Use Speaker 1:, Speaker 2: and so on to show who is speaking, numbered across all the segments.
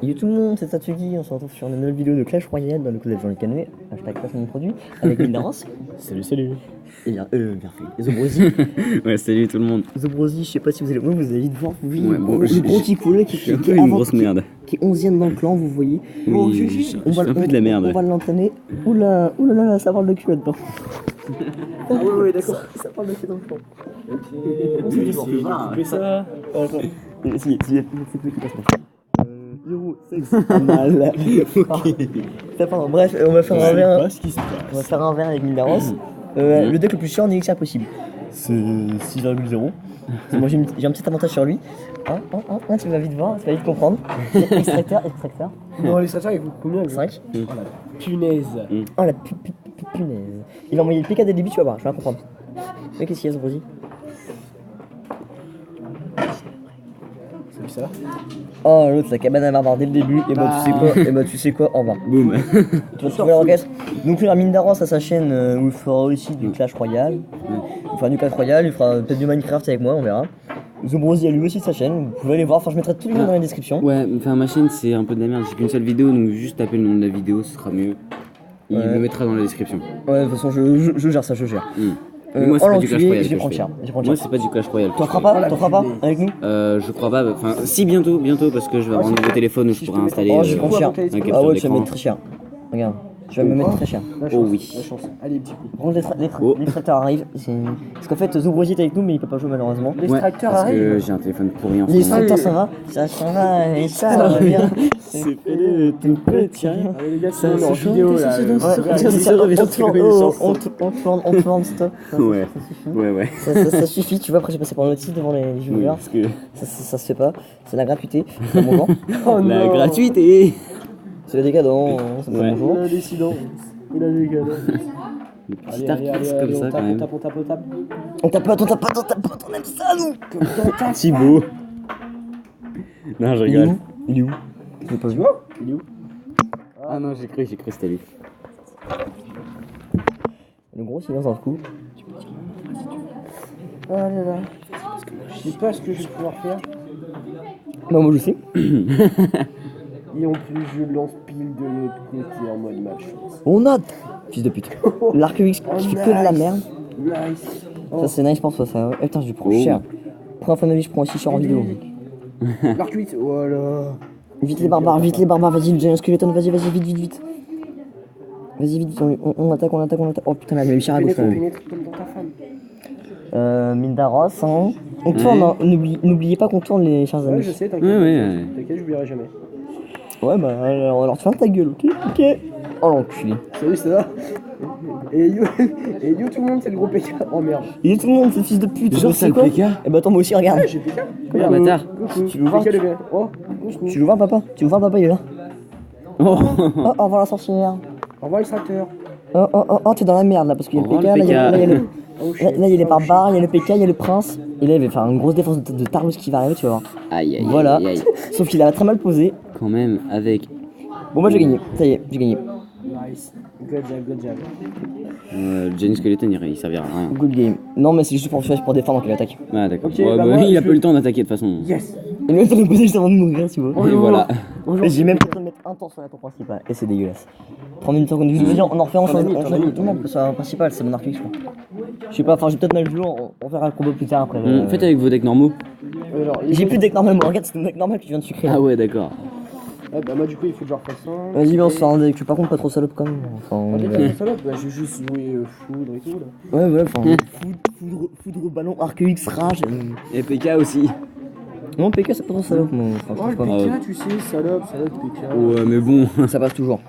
Speaker 1: Yo tout le monde, c'est Tatsugi, on se retrouve sur une nouvelle vidéo de Clash Royale dans le collège Jean-Luc Canoë, hashtag placement de produit, avec Mindaros.
Speaker 2: Salut.
Speaker 1: Et parfait. Et Zobrosi.
Speaker 2: Ouais, salut tout le monde.
Speaker 1: Zobrosi, je sais pas si vous allez vite voir, vous voyez
Speaker 2: Ouais, bon,
Speaker 1: le gros Kikoulet qui
Speaker 2: je suis un peu une grosse merde.
Speaker 1: Qui est 11ème dans le clan, vous voyez.
Speaker 2: Oui, je suis un peu de la merde.
Speaker 1: On va l'entraîner. Oula, ça parle de cul là-dedans. Ah ouais, d'accord, ça parle de cul dans le clan.
Speaker 2: On s'est dit, on peut couper ça.
Speaker 1: Si, Zéro, sexe, pas mal. Ok. Pardon, bref, on va faire un verre. On va faire un verre avec Mindaros. Le deck le plus cher en élixir possible. C'est 6,0. Moi j'ai un petit avantage sur lui. Tu vas vite voir, tu vas vite comprendre. Extracteur.
Speaker 3: Non, l'extracteur il coûte combien?
Speaker 1: 5.
Speaker 3: Oh la punaise.
Speaker 1: Oh la punaise. Il va envoyer le PK dès le début, tu vas voir, je vais comprendre. Mais qu'est-ce qu'il y a, Zobrosi?
Speaker 3: Salut, ça va?
Speaker 1: Oh, l'autre, la cabane à barbare dès le début. Et bah, tu sais quoi, au revoir.
Speaker 2: Boum.
Speaker 1: Tu vas trouver l'orchestre. Donc, il y aura Mindaros à sa chaîne où il fera aussi du Clash Royale. Il fera du Clash Royale, il fera peut-être du Minecraft avec moi, on verra. Zobrosi a lui aussi sa chaîne, vous pouvez aller voir. Enfin, je mettrai tous les liens dans la description.
Speaker 2: Ouais, enfin, ma chaîne c'est un peu de la merde. J'ai qu'une seule vidéo, donc juste taper le nom de la vidéo, ce sera mieux. Il le mettra dans la description.
Speaker 1: Ouais, de toute façon, je gère ça, je gère.
Speaker 2: Mais moi, c'est pas du Clash Royale.
Speaker 1: Je vais prendre cher.
Speaker 2: Moi, c'est pas du Clash Royale.
Speaker 1: T'en feras pas avec nous?
Speaker 2: Je crois pas. Enfin, si, bientôt, parce que je vais avoir un nouveau téléphone où je pourrai installer.
Speaker 1: Oh, je vais prendre cher.
Speaker 2: un capteur
Speaker 1: Ah ouais, tu vas
Speaker 2: d'écran.
Speaker 1: mettre très cher. Regarde, je vais me mettre très cher.
Speaker 2: Oh oui.
Speaker 3: La chance. Allez, petit coup.
Speaker 1: Par contre, l'extracteur arrive. Parce qu'en fait, Zobrosi est avec nous, mais il peut pas jouer malheureusement.
Speaker 3: L'extracteur
Speaker 2: parce que
Speaker 3: arrive.
Speaker 2: j'ai un téléphone pourri en ce moment.
Speaker 1: L'extracteur, ça va? Ça va, et ça va bien.
Speaker 2: C'est fait de tout petit.
Speaker 3: Allez, les gars,
Speaker 2: Ça,
Speaker 3: c'est en
Speaker 2: c'est
Speaker 3: vidéo
Speaker 2: chaud,
Speaker 3: là.
Speaker 1: On tourne, stop.
Speaker 2: Ouais. Ouais.
Speaker 1: Ça suffit, tu vois, après j'ai passé par un autre site devant les
Speaker 2: Oui,
Speaker 1: viewers.
Speaker 2: parce que
Speaker 1: Ça se fait pas, c'est la gratuité. C'est un moment.
Speaker 3: Oh
Speaker 2: la
Speaker 3: non.
Speaker 2: gratuité.
Speaker 1: C'est la décadence, c'est
Speaker 2: Ouais.
Speaker 1: bonjour.
Speaker 3: Il a décidant. Il a des gars.
Speaker 2: Le petit artiste comme ça quand même.
Speaker 3: On tape.
Speaker 1: On tape, on aime ça nous.
Speaker 2: Thibaut. Non, je rigole.
Speaker 1: Il est où? Je l'ai pas vu.
Speaker 3: Il est où?
Speaker 2: Ah non, j'ai cru que c'était lui.
Speaker 1: Le gros silence dans le coup.
Speaker 3: Oh là là. Je sais pas ce que je vais pouvoir faire.
Speaker 1: Bah moi je sais.
Speaker 3: Et en plus, je lance pile de l'autre côté en mode match.
Speaker 1: On a fils de pute. L'arc X qui fait que de la merde.
Speaker 3: Nice.
Speaker 1: Ça c'est nice pour toi ça. Eh, putain je lui prends cher. Première fois de ma vie je prends aussi cher en vidéo.
Speaker 3: L'arc 8, voilà.
Speaker 1: Vite les barbares, vas-y le Giant Skeleton, vas-y, vite. Vas-y vite, on attaque. Oh putain, elle m'a eu cher à gauche quand même.
Speaker 3: Pénètre comme dans ta femme.
Speaker 1: Mindaros, hein. On tourne, hein. N'oubliez pas qu'on tourne les chers
Speaker 3: Ouais,
Speaker 1: amis.
Speaker 3: je sais, t'inquiète.
Speaker 2: Ouais.
Speaker 3: T'inquiète, j'oublierai jamais.
Speaker 1: Ouais, bah alors tu fermes ta gueule, ok. Oh l'enculé.
Speaker 3: Salut, ça va? Et yo tout le monde, c'est le gros PK. Oh merde.
Speaker 1: Il est tout le monde, ce fils de pute.
Speaker 2: Genre, c'est le PK.
Speaker 1: Eh bah attends, moi aussi, regarde.
Speaker 3: J'ai PK?
Speaker 2: Regarde, bâtard.
Speaker 1: Tu veux voir
Speaker 3: PK, le gars. Oh,
Speaker 1: Tu veux voir papa, il est là.
Speaker 2: Oh.
Speaker 1: Oh, au revoir la sorcière.
Speaker 3: au revoir, l'extracteur.
Speaker 1: Oh, t'es dans la merde là, parce qu'il y a le
Speaker 2: Au
Speaker 1: PK,
Speaker 2: revoir,
Speaker 1: là, il y a
Speaker 2: le
Speaker 1: le...
Speaker 3: Oh, shit.
Speaker 1: Là, il y a les barbares, il y a le PK, il y a le prince. Et là, il va faire une grosse défense de Tarlos qui va arriver, tu vas voir.
Speaker 2: Aïe.
Speaker 1: Voilà. Sauf qu'il a très mal posé.
Speaker 2: Quand même, avec.
Speaker 1: Bon, moi j'ai gagné. Ça y est, j'ai gagné.
Speaker 3: Nice. Good job.
Speaker 2: Le Giant Skeleton, il servira à rien.
Speaker 1: Good game. Non, mais c'est juste pour défendre qu'il attaque.
Speaker 2: Ah, d'accord.
Speaker 3: Ok,
Speaker 2: Ouais,
Speaker 3: bah, moi,
Speaker 2: il a
Speaker 3: je-
Speaker 2: pas eu le temps d'attaquer de toute façon.
Speaker 3: Yes.
Speaker 1: Et le mec, il a posé juste avant de mourir, tu vois.
Speaker 2: Et voilà.
Speaker 1: Et j'ai même besoin de mettre un temps sur la tour principale. Et c'est dégueulasse. 30 minutes secondes. Je veux dire, on en refait en
Speaker 3: Ton
Speaker 1: change.
Speaker 3: ami,
Speaker 1: Non, parce que c'est un principal, c'est mon arc je crois. Je sais pas, enfin, j'ai peut-être mal joué, on verra le combo plus tard après.
Speaker 2: Faites avec vos decks normaux.
Speaker 3: Alors,
Speaker 1: J'ai plus de deck normal, moi. Regarde, c'est ton deck normal que tu viens de sucrer.
Speaker 2: Ah ouais, d'accord.
Speaker 3: Ah, bah, moi, du coup, il faut que je refasse ça.
Speaker 1: Vas-y, viens, on se fait un deck. Je suis par contre pas trop salope quand même. Enfin,
Speaker 3: Oh, t'es pas salope, bah, j'ai juste joué foudre et tout là.
Speaker 1: ouais, enfin. Foudre, ballon, arc X, rage.
Speaker 2: Et PK aussi.
Speaker 1: Non, PK, c'est pas trop salope, moi.
Speaker 3: Oh,
Speaker 1: Enfin,
Speaker 3: le
Speaker 1: je sais
Speaker 2: Ah,
Speaker 3: PK, tu sais, salope, PK.
Speaker 2: Ouais, mais bon.
Speaker 1: pas. Ça passe toujours.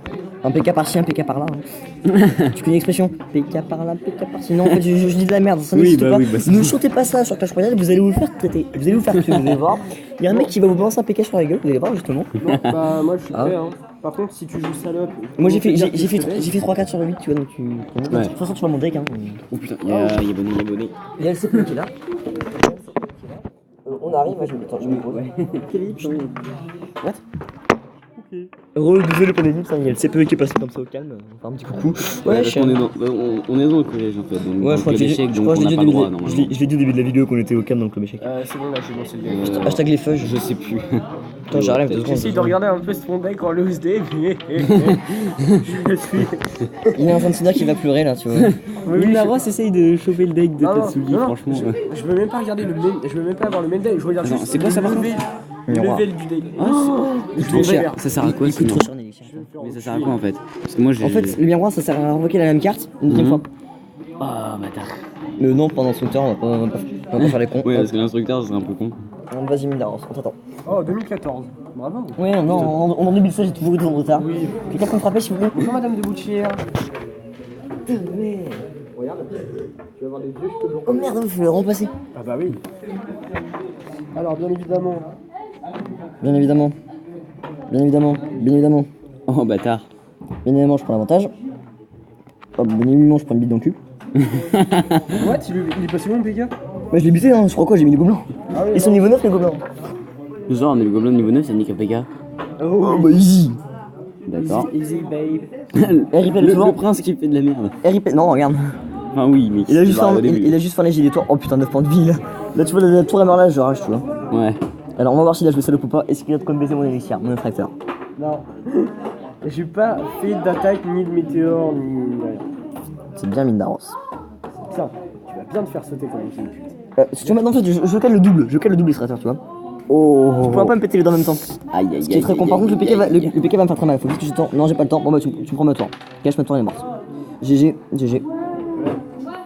Speaker 1: Un PK par-ci, un PK par-là. Hein. Tu connais l'expression PK par-là, PK par-ci. Non, en fait, je dis de la merde. Ça
Speaker 2: Oui,
Speaker 1: n'existe
Speaker 2: bah
Speaker 1: pas.
Speaker 2: oui, bah, c'est-
Speaker 1: Ne chantez pas ça sur Clash Royale, vous allez vous faire traiter. Vous allez vous faire tuer, vous allez voir. Il y a un mec qui va vous balancer un PK sur la gueule, vous allez voir justement.
Speaker 3: Non, bah, moi, je suis
Speaker 1: Ah.
Speaker 3: prêt, hein. Par contre, si tu joues salope.
Speaker 1: Moi j'ai
Speaker 3: on peut dire que
Speaker 1: fait
Speaker 3: je te
Speaker 1: 3-4 sur 8, tu vois, donc tu. De toute façon, tu vas mon deck, hein.
Speaker 2: Oh putain, il y a abonné.
Speaker 1: Il y a le CPE qui est là. On arrive, moi je me pose. Quel est What? Heureux, désolé pour les lips, il y a le CPE qui est passé comme ça au calme, on fait un petit coucou.
Speaker 2: Ouais, parce qu'on est dans le collège en fait. Donc,
Speaker 1: Ouais, je crois que
Speaker 2: l'échec,
Speaker 1: je
Speaker 2: donc on
Speaker 1: l'ai
Speaker 2: n'a
Speaker 1: dit
Speaker 2: pas
Speaker 1: au
Speaker 2: le
Speaker 1: début
Speaker 2: droit
Speaker 1: de-
Speaker 2: normalement.
Speaker 1: je l'ai dit au début de la vidéo qu'on était au calme dans le club échec.
Speaker 3: C'est bon, là, j'ai lancé le game.
Speaker 1: Hashtag les feuilles.
Speaker 2: Je sais plus.
Speaker 1: Attends, j'arrive 2 secondes.
Speaker 3: J'essaie de regarder un peu son deck en loose day, mais je suis.
Speaker 1: Il est en train de se dire qu'il va pleurer là, tu vois.
Speaker 2: Mindaros essaye de choper le deck de Tatsumi, franchement.
Speaker 3: Je veux même pas regarder le main, je veux même pas avoir le main deck, je regarde
Speaker 2: Attends,
Speaker 3: juste
Speaker 2: c'est quoi ça, par
Speaker 3: le
Speaker 1: Miroir.
Speaker 3: level du deck.
Speaker 2: Il
Speaker 1: trop cher.
Speaker 2: Ça sert à quoi
Speaker 1: Il coûte
Speaker 2: sinon?
Speaker 1: trop cher en élixir.
Speaker 2: Mais ça sert à quoi en fait? Parce que moi j'ai.
Speaker 1: En fait, le miroir ça sert à invoquer la même carte une deuxième fois.
Speaker 2: Ah, bâtard.
Speaker 1: Non, pendant ce temps, on va pas faire les cons.
Speaker 2: Ouais,
Speaker 1: Hop.
Speaker 2: parce que l'instructeur c'est un peu con.
Speaker 1: Vas-y, Mindaros, on t'attend.
Speaker 3: Oh, 2014. Bravo.
Speaker 1: Ouais, non, en 2016, j'ai toujours eu 2 ans de retard.
Speaker 3: Oui.
Speaker 1: Quelqu'un peut me frapper s'il vous plaît?
Speaker 3: Bonjour Madame de Bouchière. Regarde, tu vas avoir des vieux cheveux blancs.
Speaker 1: Oh merde, il faut le remplacer.
Speaker 3: Ah bah oui. Alors, bien évidemment.
Speaker 1: Bien évidemment. Bien évidemment. Bien évidemment.
Speaker 2: Oh, bâtard.
Speaker 1: Bien évidemment, je prends l'avantage. Hop, bien évidemment, je prends une bite dans le cul.
Speaker 3: What? Il est passé où, PK?
Speaker 1: Ouais, je l'ai buté, hein, je crois quoi, j'ai mis les gobelins.
Speaker 3: Ah oui,
Speaker 1: Ils sont niveau 9, les gobelins.
Speaker 2: Ce soir on est le gobelin de niveau 9, ça nique APK.
Speaker 1: Oh, bah easy.
Speaker 2: D'accord.
Speaker 3: Easy, babe.
Speaker 1: RIP
Speaker 2: Le prince qui fait de la merde.
Speaker 1: RIP, non, regarde.
Speaker 2: Enfin, oui, mais
Speaker 1: Il a juste fait
Speaker 2: au début.
Speaker 1: il a juste fait un léger détour. Oh putain, 9 points de vie là. Là, tu vois, la tour est mort là, je rage, tu vois.
Speaker 2: Ouais.
Speaker 1: Alors, on va voir s'il a joué salope ou pas. Est-ce qu'il a de quoi me baiser mon élixir, mon infracteur?
Speaker 3: Non. J'ai pas fait d'attaque, ni de météore, ni rien.
Speaker 1: C'est bien Mindaros.
Speaker 3: Tiens, tu vas bien te faire sauter quand même.
Speaker 1: Si tu vois, maintenant, en fait, je cale le double. Je cale le double extracteur, tu vois.
Speaker 2: Oh.
Speaker 1: Je pourrais pas me péter les dents en même temps.
Speaker 2: Aïe, aïe,
Speaker 1: Ce qui est très con. Par contre, le PK va me faire très mal. Faut juste que j'ai le temps. Non, j'ai pas le temps. Bon, bah, tu me prends ma tour. Cache ma tour, elle est morte. GG, GG.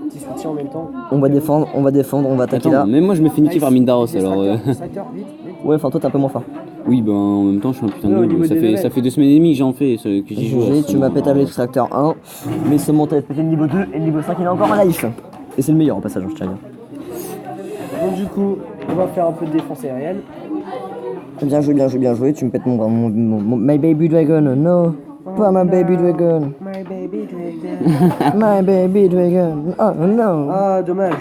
Speaker 3: Petit soutien en même temps.
Speaker 1: On va défendre, on va attaquer
Speaker 2: Attends,
Speaker 1: là.
Speaker 2: même moi je me fais niquer par Mindaros alors.
Speaker 3: Striker, vite, vite.
Speaker 1: Ouais, enfin, toi, t'es un peu moins fort.
Speaker 2: Oui, ben en même temps je suis un putain de
Speaker 3: Ouais, au
Speaker 2: noob.
Speaker 3: niveau
Speaker 2: Ça
Speaker 3: des
Speaker 2: fait,
Speaker 3: levels.
Speaker 2: ça fait 2 semaines et demie que j'en fais, que j'y joue.
Speaker 1: GG, tu m'as pété avec l'extracteur 1. Mais seulement t'as pété le niveau 2 et le niveau 5 il est encore en life. Et c'est le meilleur au passage, je tiens à dire.
Speaker 3: Donc du coup, on va faire un peu de défense aérienne.
Speaker 1: Bien joué, bien joué, bien joué. Tu me pètes mon My Baby Dragon. No, pas my Baby Dragon.
Speaker 3: My baby dragon.
Speaker 1: My Baby Dragon. Oh no.
Speaker 3: Ah, dommage.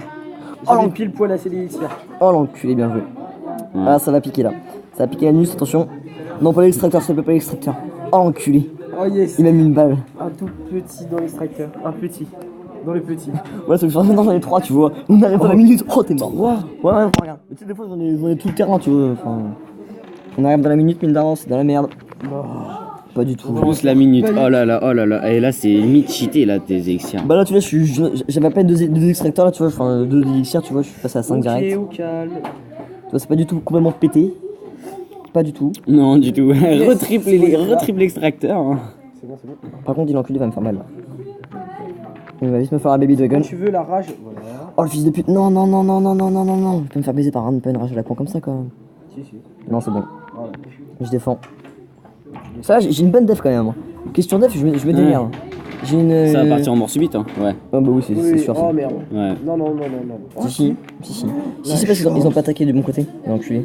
Speaker 1: Oh,
Speaker 3: J'avais pile poil assez l'élixir.
Speaker 1: Oh l'enculé, bien joué. Ah, ça va piquer là. Ça va piquer la nuit, attention. Non, pas l'extracteur, s'il te plaît, pas l'extracteur. Oh l'enculé.
Speaker 3: Oh yes.
Speaker 1: Il m'a mis une balle.
Speaker 3: Un tout petit dans l'extracteur. Un petit. Dans le petit.
Speaker 1: Ouais, c'est que maintenant j'en ai 3, tu vois. On arrive à la minute. Oh, t'es mort. Ouais, regarde. Tu sais, des fois, j'en ai tout le terrain, tu vois. Enfin, on arrive dans la minute, Mindaros, c'est dans la merde. Pas du tout.
Speaker 2: Plus la minute. Oh là là, oh là là. Et là c'est limite cheaté là tes élixirs.
Speaker 1: Bah là, tu vois, j'avais à peine deux extracteurs là, tu vois. Enfin, 2 élixirs, tu vois. Je suis passé à 5 direct.
Speaker 3: Ok, au calme.
Speaker 1: Tu vois, c'est pas du tout complètement pété. Pas du tout.
Speaker 2: Non, du tout. Retriple l'extracteur. Hein.
Speaker 3: C'est bon, c'est bon.
Speaker 1: Par contre, il enculé va me faire mal là. Il va vite me faire un baby dragon.
Speaker 3: Quand tu veux la rage, voilà.
Speaker 1: Oh le fils de pute. Non, non, non, non, non, non, non, non, non. Je peux me faire baiser par un, pas une rage à la con comme ça quand même.
Speaker 3: Si, si.
Speaker 1: Non, c'est bon.
Speaker 3: Voilà.
Speaker 1: Je défends. Ça, j'ai une bonne def quand même. Hein. Question def, je me démerde. J'ai une.
Speaker 2: Ça va partir en mort subite, hein. Ouais.
Speaker 1: Ah bah oui, c'est
Speaker 3: Oui,
Speaker 1: sûr.
Speaker 3: oh
Speaker 1: Ça.
Speaker 3: merde.
Speaker 2: Ouais.
Speaker 3: Non, non, non, non, non. Oh,
Speaker 1: Si, c'est parce qu'ils ont pas attaqué du bon côté. L'enculé.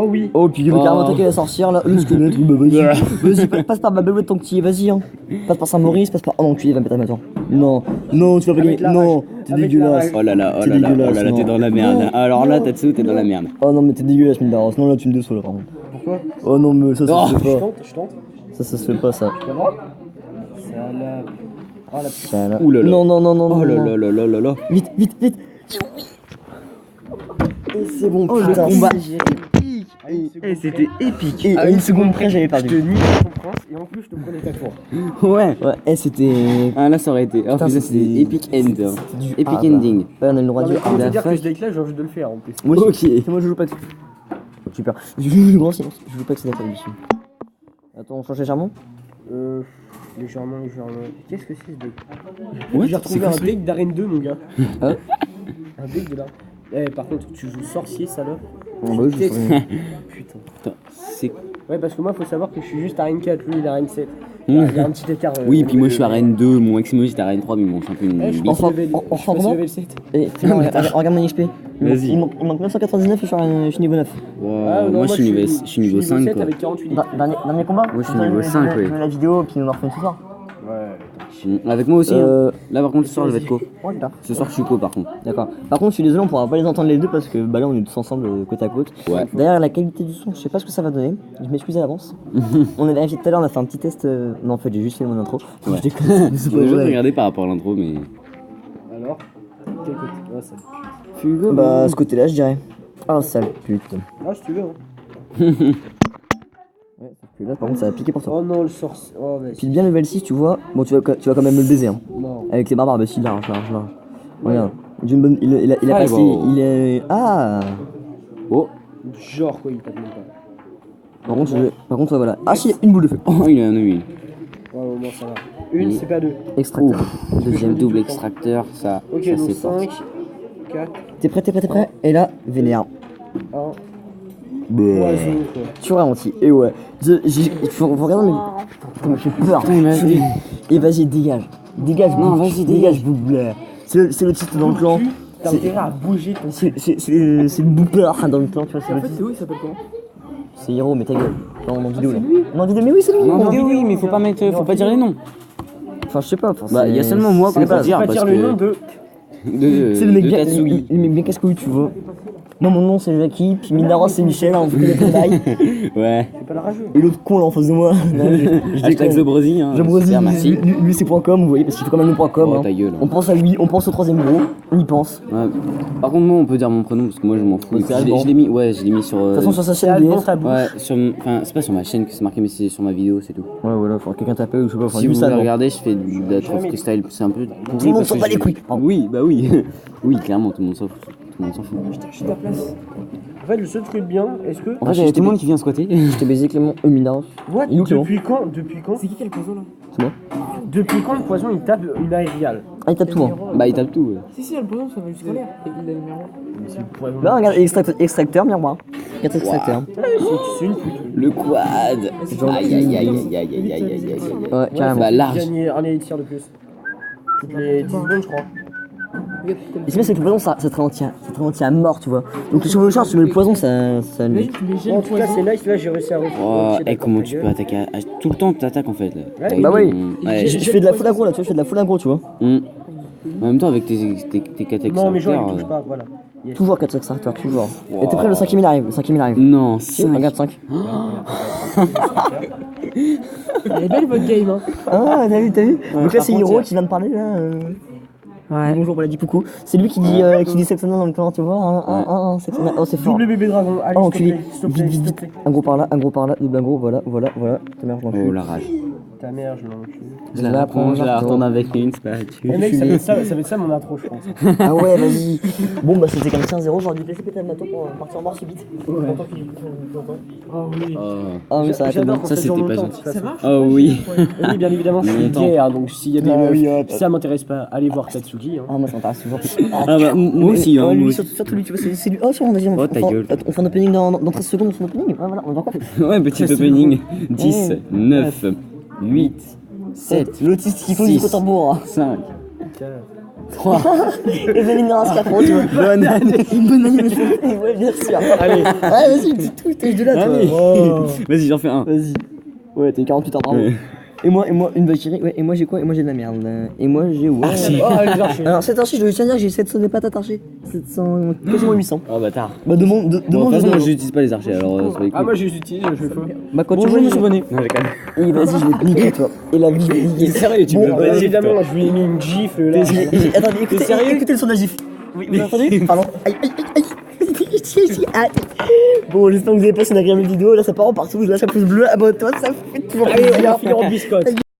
Speaker 3: Oh oui.
Speaker 1: Oh, puis il veut carrément attaquer la sorcière là. Le squelette, oui, bah vas-y. Vas-y, passe par Babelou tant que tu y es, vas-y. Hein. Passe par Saint-Maurice, passe par. Oh l'enculé, il va me péter ma tour. Non, non, tu vas pas
Speaker 3: Avec
Speaker 1: gagner.
Speaker 3: la
Speaker 1: Non,
Speaker 3: rage.
Speaker 1: t'es
Speaker 3: Avec la
Speaker 1: dégueulasse.
Speaker 3: rage.
Speaker 2: Oh là là, oh
Speaker 1: T'es
Speaker 2: là là, oh
Speaker 1: dégueulasse,
Speaker 2: là là, t'es
Speaker 1: non.
Speaker 2: dans la merde. Alors là, Tatsu, t'es dans la merde.
Speaker 1: Oh non, mais t'es dégueulasse, Mindaros. Non, là, tu me déçois là, vraiment.
Speaker 3: Pourquoi?
Speaker 1: Oh non, mais ça
Speaker 2: Oh,
Speaker 1: se fait
Speaker 3: Je
Speaker 1: pas.
Speaker 3: tente, je tente.
Speaker 1: Ça se fait pas, ça.
Speaker 3: Tu vas voir? Salope. Oh la putain.
Speaker 1: Ça, là.
Speaker 2: Ouh là là.
Speaker 1: Non, non, non, non,
Speaker 2: Oh
Speaker 1: non.
Speaker 2: là
Speaker 1: non.
Speaker 2: là là là là là.
Speaker 1: Vite, vite, vite. Et c'est bon,
Speaker 2: Oh, le
Speaker 1: putain,
Speaker 2: combat.
Speaker 3: Et
Speaker 2: c'était épique.
Speaker 1: Et à une seconde près, j'avais
Speaker 3: Je te
Speaker 1: perdu.
Speaker 3: nie ton prince et en plus je te prenais ta tour.
Speaker 2: Ouais.
Speaker 1: Ouais, et c'était.
Speaker 2: Ah là, ça aurait été. Oh
Speaker 1: Putain,
Speaker 2: putain,
Speaker 1: c'était-
Speaker 2: c'était epic end.
Speaker 1: du
Speaker 2: Epic
Speaker 1: ah, bah.
Speaker 2: ending.
Speaker 1: Ouais, on a le droit
Speaker 3: Non,
Speaker 1: de
Speaker 3: mais
Speaker 1: dire.
Speaker 3: comment
Speaker 1: Ah,
Speaker 3: te dire
Speaker 1: la
Speaker 3: que ce
Speaker 1: vache.
Speaker 3: deck là j'ai envie de le faire en plus.
Speaker 1: Moi aussi.
Speaker 2: Ok.
Speaker 1: C'est moi, je joue pas que. Super. Je joue le grand silence. Je joue pas que c'est d'accord dessus. Attends, on change légèrement.
Speaker 3: Légèrement. Qu'est-ce que c'est ce deck?
Speaker 2: What?
Speaker 3: J'ai retrouvé un deck d'arène 2 mon gars.
Speaker 1: Hein?
Speaker 3: Un deck de là. Eh par contre tu joues sorcier salope.
Speaker 1: Bah oui, je sais.
Speaker 3: Putain.
Speaker 2: Putain, c'est.
Speaker 3: Ouais parce que moi faut savoir que je suis juste arène 4, lui il est arène 7. Il y a un petit écart.
Speaker 2: Oui, puis moi je suis à Rennes 2, mon Maximus est à Rennes 3, mais mon champion
Speaker 3: Eh, je suis
Speaker 2: bite.
Speaker 3: passé
Speaker 1: Enfin,
Speaker 3: level-
Speaker 1: on
Speaker 3: je suis passé
Speaker 1: comment
Speaker 3: level 7.
Speaker 1: Et regarde mon XP.
Speaker 2: Vas-y.
Speaker 1: Il manque 999 et je suis niveau 9.
Speaker 2: Wow,
Speaker 3: Ah, non,
Speaker 2: moi je suis niveau 5
Speaker 3: 7
Speaker 2: quoi.
Speaker 3: avec 48
Speaker 1: Dernier combat.
Speaker 2: Moi, je suis niveau 5, oui.
Speaker 1: La vidéo, puis on en refait une ce soir.
Speaker 2: Avec moi aussi. Hein.
Speaker 1: Euh.
Speaker 2: Là par contre ce soir je vais être co.
Speaker 1: Ouais, là.
Speaker 2: Ce soir je suis co par contre.
Speaker 1: D'accord. Par contre, je suis désolé, on pourra pas les entendre les deux parce que bah là on est tous ensemble côte à côte.
Speaker 2: Ouais.
Speaker 1: D'ailleurs, la qualité du son, je sais pas ce que ça va donner. Je m'excuse à l'avance. On a vérifié tout à l'heure, on a fait un petit test. Non, en fait, j'ai juste fait mon intro.
Speaker 2: Ouais.
Speaker 1: Je déconne, c'est
Speaker 2: J'ai
Speaker 1: pas
Speaker 2: juste
Speaker 1: vrai.
Speaker 2: regardé par rapport à l'intro, mais.
Speaker 3: Alors quel côté? Ah ça.
Speaker 2: Fugo.
Speaker 1: Bah, ce côté-là, je dirais. Oh, sale pute.
Speaker 3: Ah si tu veux hein.
Speaker 1: Que là, par contre, ça va piquer pour toi.
Speaker 3: Oh non, le sorcier. Oh, vas-y.
Speaker 1: Pile bien level 6, tu vois. Bon, tu vas quand même me le baiser. Hein.
Speaker 3: Non.
Speaker 1: Avec les barbares, bah si, large. Regarde. D'une bonne. Il a
Speaker 2: Ah,
Speaker 1: passé.
Speaker 2: bon.
Speaker 1: Il est. Ah.
Speaker 2: Oh,
Speaker 3: Genre quoi, il tape même pas.
Speaker 1: Par contre, voilà. Ah, si, une boule de feu.
Speaker 2: oh, il en a eu une.
Speaker 3: Ouais, au moins ça va. Une, c'est pas deux.
Speaker 1: Extracteur.
Speaker 2: Deuxième double extracteur, ça,
Speaker 3: Ok,
Speaker 2: ça
Speaker 3: donc
Speaker 2: c'est fort.
Speaker 3: 5, 4,
Speaker 1: T'es prêt? Et là, vénère.
Speaker 3: 1.
Speaker 1: Bah.
Speaker 3: Oiseau quoi.
Speaker 1: Tu ralentis. Et ouais. Faut regarder, mais. Putain, j'ai peur.
Speaker 2: Putain, il m'a vu.
Speaker 1: Et vas-y, dégage. Dégage,
Speaker 2: Non,
Speaker 1: boule.
Speaker 2: vas-y,
Speaker 1: Dégage, boule. C'est le titre dans le clan.
Speaker 3: T'as intérêt à bouger ton.
Speaker 1: C'est le booper dans le clan, tu vois. C'est
Speaker 4: En
Speaker 1: le
Speaker 4: fait,
Speaker 1: titre.
Speaker 4: Théo il s'appelle comment?
Speaker 1: C'est Hiro, mais ta gueule. Non, en vidéo là. Non, en vidéo, mais oui, c'est lui.
Speaker 2: Non,
Speaker 1: en
Speaker 2: vidéo, oui, mais faut pas mettre, faut pas dire les noms.
Speaker 1: Enfin, je sais pas.
Speaker 2: Bah, il y a seulement moi qu'on
Speaker 1: c'est
Speaker 2: peut
Speaker 1: pas-
Speaker 2: dire
Speaker 3: Pas
Speaker 2: parce
Speaker 3: dire le nom
Speaker 2: que.
Speaker 3: de.
Speaker 1: C'est le mec
Speaker 2: de
Speaker 1: bien,
Speaker 2: Tatsugi.
Speaker 1: le mec bien casse-couille, tu vois. Moi, mon nom c'est Jackie, puis Minaros c'est Michel, hein, on vous connaît pas bail.
Speaker 2: Ouais.
Speaker 3: C'est pas le rageux.
Speaker 1: Et l'autre con là en face de moi. Non, je
Speaker 2: Hashtag
Speaker 1: déconne.
Speaker 2: Zobrosi, hein.
Speaker 1: Jabrosi,
Speaker 2: Super, merci.
Speaker 1: lui c'est .com, vous voyez, parce qu'il fait quand même le .com.
Speaker 2: Oh,
Speaker 1: hein.
Speaker 2: ta gueule.
Speaker 1: On pense à lui, on pense au troisième gros, on y pense.
Speaker 2: Ouais. Par contre, moi, on peut dire mon prénom parce que moi, je m'en fous.
Speaker 1: Ouais, c'est
Speaker 2: Je
Speaker 1: Alban.
Speaker 2: l'ai mis, ouais, je l'ai mis sur.
Speaker 1: De toute façon, sur sa
Speaker 3: C'est
Speaker 1: chaîne
Speaker 3: Alban
Speaker 1: BF.
Speaker 3: ta bouche.
Speaker 2: Ouais, enfin, c'est pas sur ma chaîne que c'est marqué, mais c'est sur ma vidéo, c'est tout.
Speaker 1: Ouais, voilà, faut que quelqu'un t'appelle ou je sais pas. Enfin,
Speaker 2: Si vous
Speaker 1: ça,
Speaker 2: voulez
Speaker 1: non.
Speaker 2: regarder, je fais de la trop freestyle, c'est un peu pourri.
Speaker 1: Tout le monde
Speaker 2: parce
Speaker 1: s'en
Speaker 2: que
Speaker 1: bat les
Speaker 2: je-
Speaker 1: couilles. Pardon.
Speaker 2: Oui, bah oui. Oui, clairement, tout le monde s'en fout. Tout le monde s'en fout.
Speaker 4: Je ta place.
Speaker 3: En fait, le seul truc bien, est-ce que.
Speaker 2: En fait, il y a tout le monde qui vient squatter.
Speaker 1: Je t'ai baisé Clément, Minaros.
Speaker 3: What
Speaker 1: Il est où, Clément?
Speaker 3: Depuis quand Depuis quand
Speaker 4: C'est qui le poison là?
Speaker 1: C'est moi.
Speaker 3: Depuis quand le poison il tape une aériale?
Speaker 1: Ah, il tape tout, hein.
Speaker 2: Bah, il tape tout. Ouais.
Speaker 4: Si, le poison ça va jusqu'à l'air. Il a le numéro.
Speaker 1: Là, regarde, extracteur, miroir. 4 extracteurs.
Speaker 3: C'est une pute.
Speaker 2: Le quad. Aïe, aïe, aïe, aïe, aïe, aïe, aïe, aïe, aïe.
Speaker 1: Ouais, carrément.
Speaker 2: Bah, large.
Speaker 3: Gagner un élixir de plus. Toutes les 10 secondes, je crois.
Speaker 1: Et c'est bien, c'est que le poison, ça te ralentit à mort, tu vois. Donc, le cheveu charge, tu mets le poison, ça.
Speaker 4: Imagine, tu mets gel
Speaker 3: En tout cas, c'est nice, là j'ai réussi à refaire.
Speaker 2: Oh, et comment tu peux attaquer tout le temps, tu attaques en fait. Là.
Speaker 3: Ouais,
Speaker 2: Avec
Speaker 1: bah oui.
Speaker 2: Ouais.
Speaker 1: Je fais de la full aggro là, tu vois, je fais de la full aggro, tu vois.
Speaker 2: En même temps, avec tes 4
Speaker 3: Non, mais genre,
Speaker 2: extracteurs.
Speaker 3: il touche pas, voilà. Yes.
Speaker 1: Toujours 4 extracteurs, toujours.
Speaker 2: Wow.
Speaker 1: Et t'es prêt, le 5ème il arrive, le 5ème il arrive.
Speaker 2: Non,
Speaker 1: Si,
Speaker 2: 5.
Speaker 1: regarde 5.
Speaker 4: Elle est belle votre game hein.
Speaker 1: Ah, t'as vu. Donc là, c'est
Speaker 2: par contre,
Speaker 1: Hiro qui vient de parler là.
Speaker 4: Ouais.
Speaker 1: Bonjour, voilà, dit coucou. C'est lui qui dit Sexana dans le clan, tu vois. Un Sexana. Oh, c'est fort.
Speaker 3: Double bébé dragon, allez,
Speaker 1: Oh,
Speaker 3: s'il te
Speaker 1: enculé.
Speaker 3: plaît, s'il te
Speaker 1: Vite,
Speaker 3: plaît,
Speaker 1: vite,
Speaker 3: s'il te
Speaker 1: vite.
Speaker 3: plaît.
Speaker 1: Un gros par là, double un gros, voilà. Ta mère, je
Speaker 2: Oh
Speaker 1: l'encule.
Speaker 2: la rage.
Speaker 3: Ta mère, je l'encule.
Speaker 2: Je la reprends, je la retourne avec une statue.
Speaker 3: Eh mec, ça va être ça mon intro, je pense.
Speaker 1: Ah ouais, vas-y. Bon, bah c'était comme 15-0, j'aurais dû laisser péter le matos pour partir en mort subite.
Speaker 3: Oh oui.
Speaker 1: Ah oui, ça a été
Speaker 3: J'adore
Speaker 1: bon.
Speaker 3: quand
Speaker 2: Ça,
Speaker 3: dure
Speaker 2: c'était pas
Speaker 3: longtemps,
Speaker 2: gentil.
Speaker 3: de toute façon.
Speaker 4: Ça marche?
Speaker 2: Oh oui.
Speaker 3: Oui, bien évidemment, je suis
Speaker 2: Longtemps.
Speaker 3: gay, hein, donc s'il y a des
Speaker 1: Ah
Speaker 3: meufs,
Speaker 1: oui, hop.
Speaker 3: si ça m'intéresse pas, allez voir Tatsugi. Hein.
Speaker 1: Ah, moi ça m'intéresse toujours.
Speaker 2: Ah bah, moi aussi, hein.
Speaker 1: Ouais,
Speaker 2: moi
Speaker 1: lui,
Speaker 2: aussi.
Speaker 1: surtout lui, tu vois, c'est lui. Oh, sur, vas-y,
Speaker 2: Oh, ta gueule.
Speaker 1: on fait un opening dans 13 secondes, on fait un opening. Ouais, voilà, on va quoi?
Speaker 2: Ouais, petit opening. 10, 9, 8, 7,
Speaker 1: L'autiste qui faut
Speaker 2: Six.
Speaker 1: du tambour.
Speaker 2: 5, 3.
Speaker 1: Et venez dans un 4 ans, tu vois. Bonne année. Bonne année, monsieur. Ouais, bien sûr.
Speaker 3: Allez.
Speaker 1: Ouais, vas-y, dis tout, t'es de là, toi.
Speaker 2: Allez.
Speaker 1: Oh.
Speaker 2: Vas-y, j'en fais un.
Speaker 1: Vas-y. Ouais, t'es 48 heures, bravo.
Speaker 2: Ouais.
Speaker 1: Et moi, une Valkyrie. Ouais, et moi j'ai quoi? Et moi j'ai de la merde. Et moi j'ai. Ouais.
Speaker 3: Oh, allez, archers.
Speaker 1: Alors, cette archer, je dois dire que j'ai 700 des patates archer. 700. Quasiment 800.
Speaker 2: Oh bâtard.
Speaker 1: Bah, demande.
Speaker 2: Bon, de toute façon, moi, j'utilise pas les archers, alors c'est pas les
Speaker 3: Ah,
Speaker 2: couilles.
Speaker 3: moi je les utilise, je fais feu.
Speaker 1: Bah, quand
Speaker 2: Bonjour,
Speaker 1: tu vois,
Speaker 2: monsieur Bonnet. Non, j'ai quand même.
Speaker 1: Et vas-y, je vais te niquer, toi. Et la vie, je vais te niquer.
Speaker 2: Sérieux, tu
Speaker 1: Bon,
Speaker 2: me
Speaker 3: Bah,
Speaker 2: vas-y,
Speaker 3: évidemment,
Speaker 2: toi.
Speaker 3: je lui ai mis une gifle là.
Speaker 1: Attendez, écoutez,
Speaker 2: sérieux
Speaker 1: écoutez le son de la gifle. Oui, vous avez entendu? Pardon. Aïe, aïe, aïe, aïe. Aïe. Bon, j'espère que vous avez passé une agréable vidéo. Là, ça part en partout. Là, ça pousse bleu. Abonne-toi, ça fait toujours
Speaker 3: Allez, on
Speaker 1: plaisir.
Speaker 3: va finir en biscotte.